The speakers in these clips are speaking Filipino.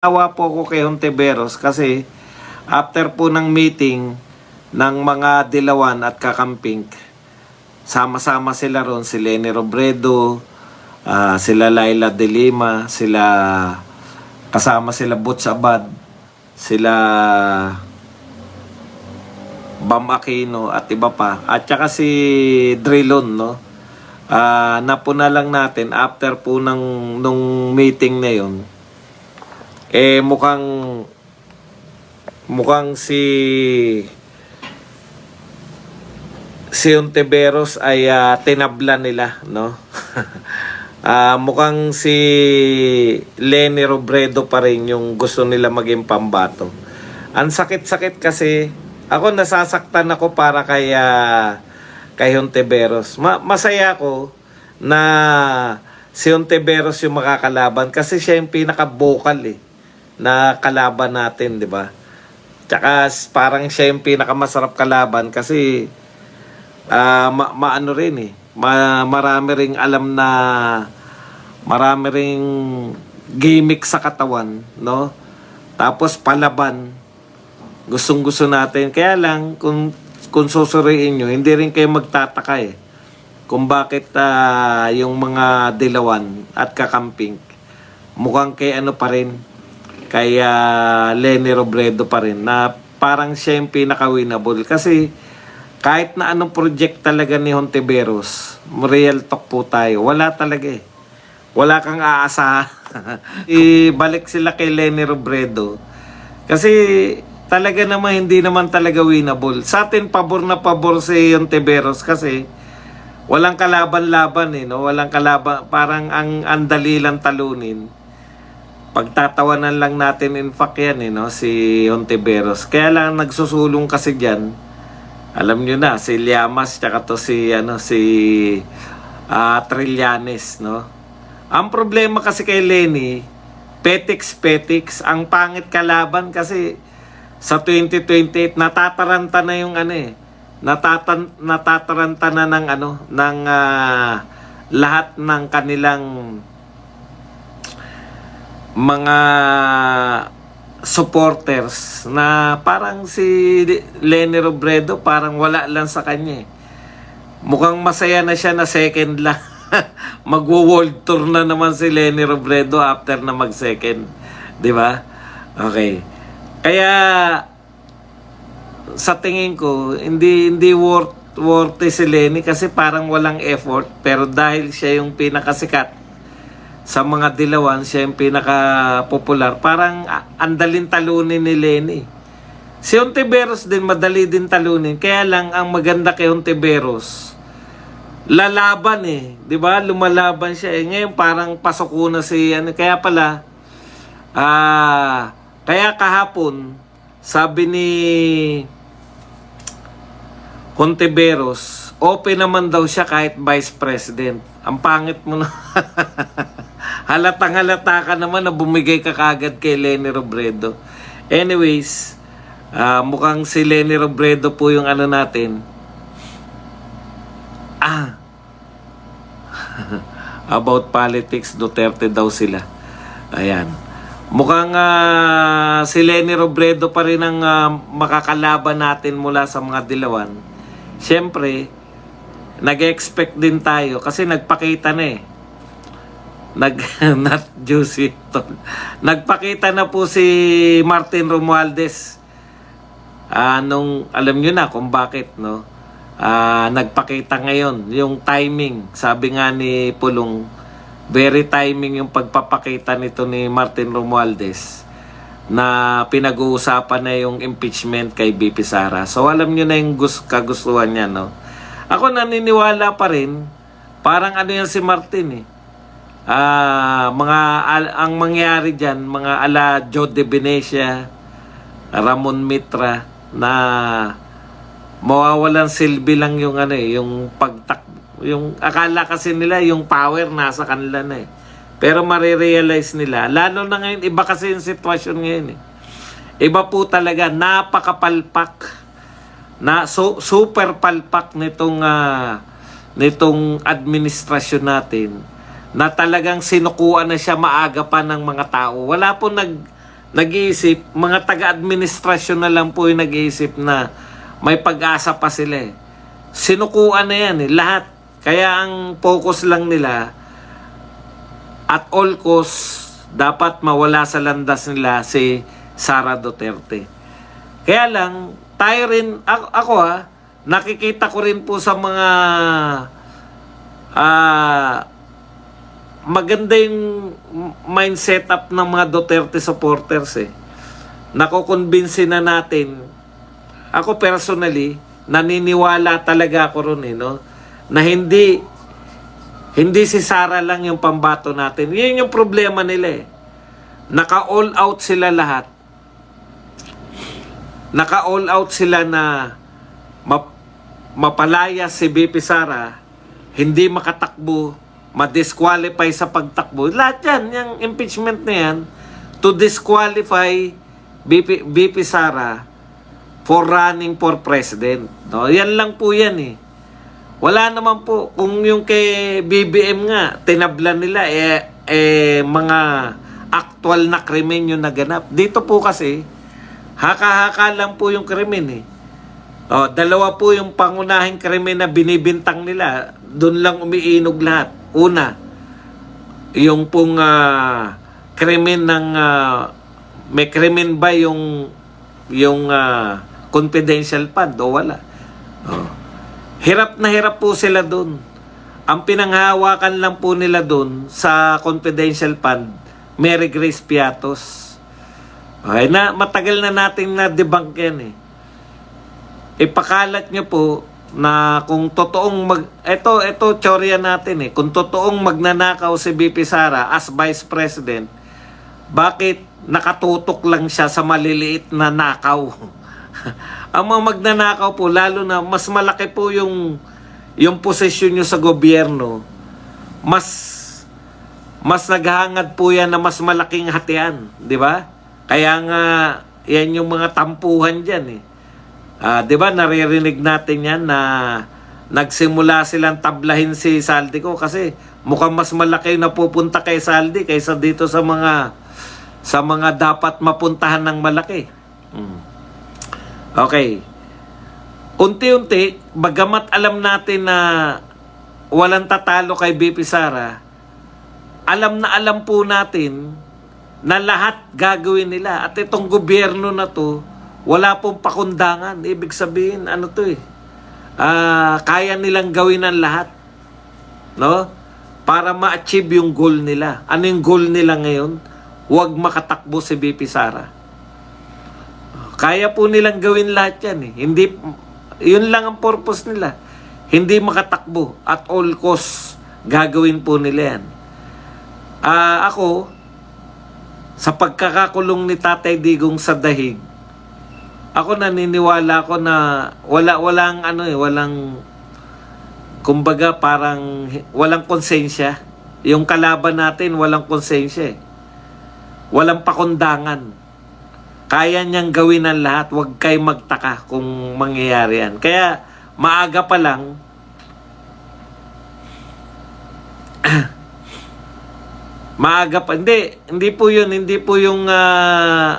Nawa po ako kay Hontiveros kasi after po ng meeting ng mga Dilawan at Kakamping, sama-sama sila ron, si Leni Robredo, sila Laila de Lima, kasama sila Butch Abad, sila Bam Aquino at iba pa. At saka si Drilon, no? Napuna lang natin after po nung meeting na yun. Mukhang si Hontiveros ay tinabla nila, no? Mukhang si Leni Robredo pa rin yung gusto nila maging pambato. Ang sakit-sakit kasi ako, nasasaktan ako para kay Hontiveros. Masaya ako na si Hontiveros yung makakalaban kasi siya yung pinaka-vocal na kalaban natin, di ba? Tsaka parang siya yung pinakamasarap kalaban kasi maano rin marami ring alam na marami ring gimmick sa katawan, no? Tapos palaban, gustong-gusto natin. Kaya lang kung susuriin nyo, hindi rin kayo magtataka kung bakit yung mga Dilawan at Kakamping mukhang kay ano pa rin, kay Leni Robredo pa rin, na parang siya yung pinaka-winnable. Kasi kahit na anong project talaga ni Hontiveros, real talk po tayo, wala talaga wala kang aasahan. Ibalik sila kay Leni Robredo kasi talaga naman hindi naman talaga winnable. Sa atin pabor na pabor si Hontiveros kasi walang kalaban-laban no? Walang kalaban, parang ang dali lang talunin. Pagtatawanan lang natin in fact yan no? Si Hontiveros. Kaya lang nagsusulong kasi diyan. Alam niyo na si Llamas tsaka to si Trillanes, no? Ang problema kasi kay Leni, petiks ang pangit kalaban kasi sa 2028 natataranta na yung natataranta na ng lahat ng kanilang mga supporters na parang si Leni Robredo parang wala lang sa kanya Mukhang masaya na siya na second lang. Magwo-world tour na naman si Leni Robredo after na mag-second, 'di ba? Okay. Kaya sa tingin ko hindi worth si Leni kasi parang walang effort, pero dahil siya yung pinakasikat sa mga Dilawan, siya yung pinaka-popular, parang andalin talunin ni Leni. Si Hontiveros din madali din talunin, kaya lang ang maganda kay Hontiveros, lalaban 'di ba? Lumalaban siya. Ngayon parang pasok na si kaya pala kaya kahapon sabi ni Hontiveros, open naman daw siya kahit vice president. Ang pangit mo na. Halatang-halata ka naman na bumigay ka kagad kay Leni Robredo. Anyways, mukhang si Leni Robredo po yung natin. About politics, Duterte daw sila. Ayan. Mukhang si Leni Robredo pa rin ang makakalaban natin mula sa mga Dilawan. Siyempre, nag-expect din tayo kasi nagpakita na not juicy. Nagpakita na po si Martin Romualdez. Nung alam nyo na kung bakit, no? Nagpakita ngayon yung timing. Sabi nga ni Pulong, very timing yung pagpapakita nito ni Martin Romualdez na pinag-uusapan na yung impeachment kay BP Sara. So alam nyo na yung kagustuhan niya, no? Ako naniniwala pa rin, parang yan si Martin ang mangyari dyan, mga ala Joe de Venecia, Ramon Mitra, na mawawalan silbi lang yung yung yung akala kasi nila yung power nasa kanila na pero marirealize nila, lalo na ngayon, iba kasi yung sitwasyon ngayon iba po talaga, napakapalpak na super palpak nitong administrasyon natin, na talagang sinukuan na siya maaga pa ng mga tao. Wala po nag-iisip, mga taga-administrasyon na lang po yung nag-iisip na may pag-asa pa sila eh. Sinukuan na yan eh, lahat. Kaya ang focus lang nila, at all costs, dapat mawala sa landas nila si Sara Duterte. Kaya lang, tayo rin, ako nakikita ko rin po sa mga maganda yung mindset up ng mga Duterte supporters eh. Nakukonbinsi na natin. Ako personally, naniniwala talaga ako ron eh, no? Na hindi si Sara lang yung pambato natin. Yun yung problema nila eh. Naka-all out sila lahat. Naka-all out sila na mapalaya si BP Sara, hindi makatakbo, ma-disqualify sa pagtakbo. Lahat yan, yung impeachment na yan, to disqualify BP Sara for running for president. No? Yan lang po yan eh. Wala naman po, kung yung kay BBM nga, tinablan nila, mga actual na krimen yung naganap. Dito po kasi, haka-haka lang po yung krimen eh. Dalawa po yung pangunahing krimen na binibintang nila. Doon lang umiinog lahat. Una, yung pong krimen ng may krimen ba yung confidential fund o wala. Hirap na hirap po sila doon. Ang pinanghahawakan lang po nila doon sa confidential fund, Mary Grace Piatos. Okay, matagal na natin na-debunk yan eh. Ipakalat nyo po na kung totoong ito teorya natin eh. Kung totoong magnanakaw si BP Sara as Vice President, bakit nakatutok lang siya sa maliliit na nakaw? Ang mga magnanakaw po, lalo na mas malaki po yung posisyon nyo sa gobyerno, mas naghahangad po yan na mas malaking hatian, di ba? Kaya nga, yan yung mga tampuhan dyan eh. Di ba, naririnig natin yan na nagsimula silang tablahin si Saldico kasi mukhang mas malaki na pupunta kay Saldi kaysa dito sa mga dapat mapuntahan ng malaki. Okay. Unti-unti, bagamat alam natin na walang tatalo kay BP Sara, alam na alam po natin na lahat gagawin nila. At itong gobyerno na to, wala pong pakundangan. Ibig sabihin, ano to eh, kaya nilang gawin ang lahat. No? Para ma-achieve yung goal nila. Ano yung goal nila ngayon? Huwag makatakbo si BP Sara. Kaya po nilang gawin lahat yan eh. Hindi, yun lang ang purpose nila. Hindi makatakbo at all costs gagawin po nila yan. Ako, sa pagkakakulong ni Tatay Digong sa dahig, ako naniniwala ko na walang kumbaga parang walang konsensya. Yung kalaban natin walang konsensya eh. Walang pakundangan. Kaya niyang gawin ang lahat. Huwag kayo magtaka kung mangyayari yan. Kaya maaga pa lang maaga pa. Hindi po yung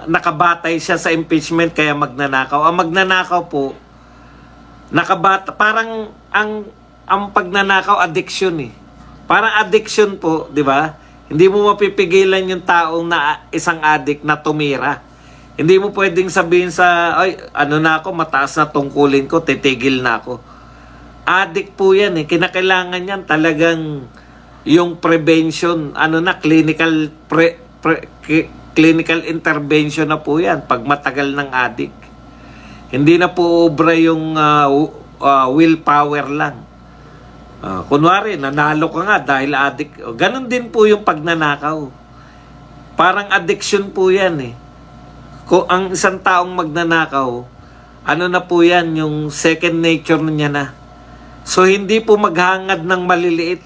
nakabatay siya sa impeachment kaya magnanakaw. Ang magnanakaw po, parang ang pagnanakaw addiction eh. Parang addiction po, di ba? Hindi mo mapipigilan yung taong na isang addict na tumira. Hindi mo pwedeng sabihin na ako, mataas na tungkulin ko, titigil na ako. Addict po yan eh. Kinakailangan yan talagang yung prevention, clinical intervention na po yan pag matagal ng addict. Hindi na po obra yung willpower lang. Kunwari, nanalo ka nga dahil addict. Ganon din po yung pagnanakaw. Parang addiction po yan eh. Kung ang isang taong magnanakaw, na po yan, yung second nature niya na. So, hindi po maghangad ng maliliit.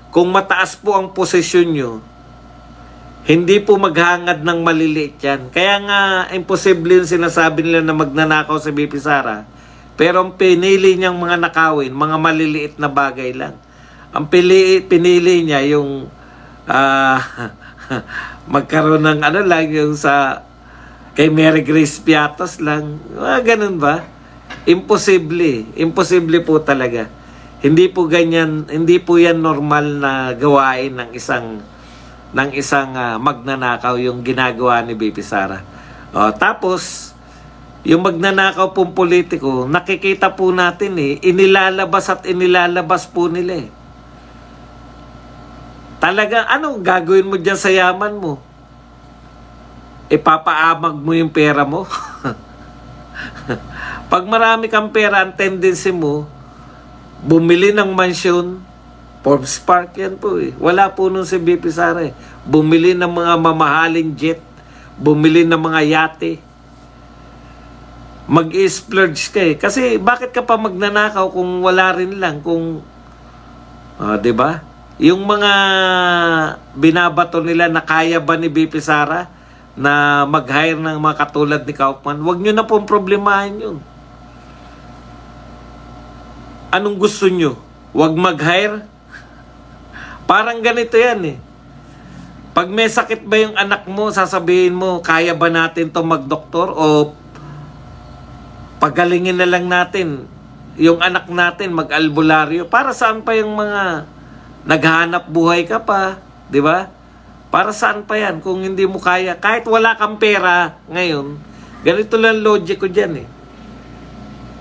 Kung mataas po ang posisyon nyo, hindi po maghangad ng maliliit yan. Kaya nga, imposible yung sinasabi nila na magnanakaw si BP Sara. Pero ang pinili niyang mga nakawin, mga maliliit na bagay lang. Ang pinili niya yung magkaroon ng yung sa Kay Mary Grace Piatos lang. Ganun ba? Imposible. Imposible po talaga. Hindi po ganyan, hindi po yan normal na gawain ng isang magnanakaw yung ginagawa ni BP Sara. Tapos yung magnanakaw pong politiko, nakikita po natin inilalabas at inilalabas po nila Talaga, anong gagawin mo dyan sa yaman mo? Ipapaamag mo yung pera mo? Pag marami kang pera, ang tendency mo, bumili ng mansyon, Forbes Park yan po Wala po nun si BP Sara Bumili ng mga mamahaling jet, bumili ng mga yate. Mag-splurge ka Kasi bakit ka pa magnanakaw kung wala rin lang? Kung, 'di ba? Yung mga binabato nila na kaya ba ni BP Sara na mag-hire ng mga katulad ni Kaufman, wag nyo na pong problemahin yun. Anong gusto nyo? Wag mag-hire? Parang ganito yan Pag may sakit ba yung anak mo, sasabihin mo, kaya ba natin to magdoktor? O pagalingin na lang natin yung anak natin mag-albularyo? Para saan pa yung mga naghahanap buhay ka pa? Di ba? Para saan pa yan kung hindi mo kaya? Kahit wala kang pera ngayon, ganito lang logic ko dyan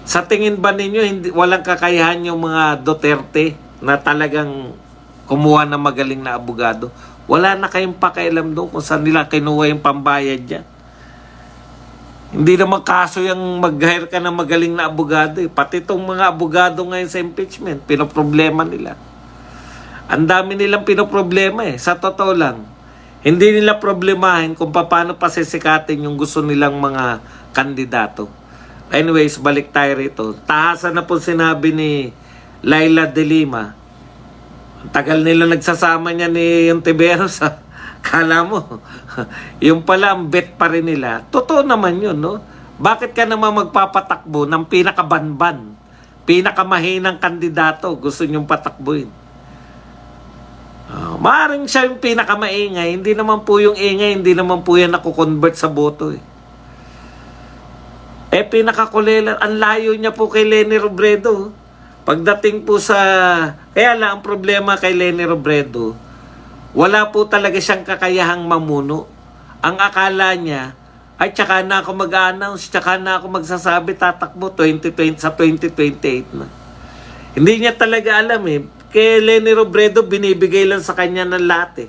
Sa tingin ba ninyo, walang kakayahan yung mga Duterte na talagang kumuha ng magaling na abogado? Wala na kayong pakialam doon kung saan nila kinuha yung pambayad dyan. Hindi naman kaso yung mag-hire ka ng magaling na abogado Pati itong mga abogado ngayon sa impeachment, pinoproblema nila. Ang dami nilang pinoproblema Sa totoo lang, hindi nila problemahin kung paano pasisikatin yung gusto nilang mga kandidato. Anyways, balik tayo rito. Tahasan na po sinabi ni Laila de Lima. Tagal nila nagsasama niya ni Ontiveros Kala mo, yung pala ang bet pa rin nila. Totoo naman yun, no? Bakit ka naman magpapatakbo ng pinakabanban, pinakamahinang kandidato gusto nyong patakbuhin? Maaaring siya yung pinakamaingay. Hindi naman po yung ingay, hindi naman po yan nakukonvert sa boto pinakakulela, ang layo niya po kay Leni Robredo. Pagdating po sa, kaya lang ang problema kay Leni Robredo, wala po talaga siyang kakayahang mamuno. Ang akala niya, ay tsaka na ako mag-announce, tsaka na ako magsasabi tatakbo 2020 sa 2028 na. Hindi niya talaga alam Kay Leni Robredo, binibigay lang sa kanya ng lahat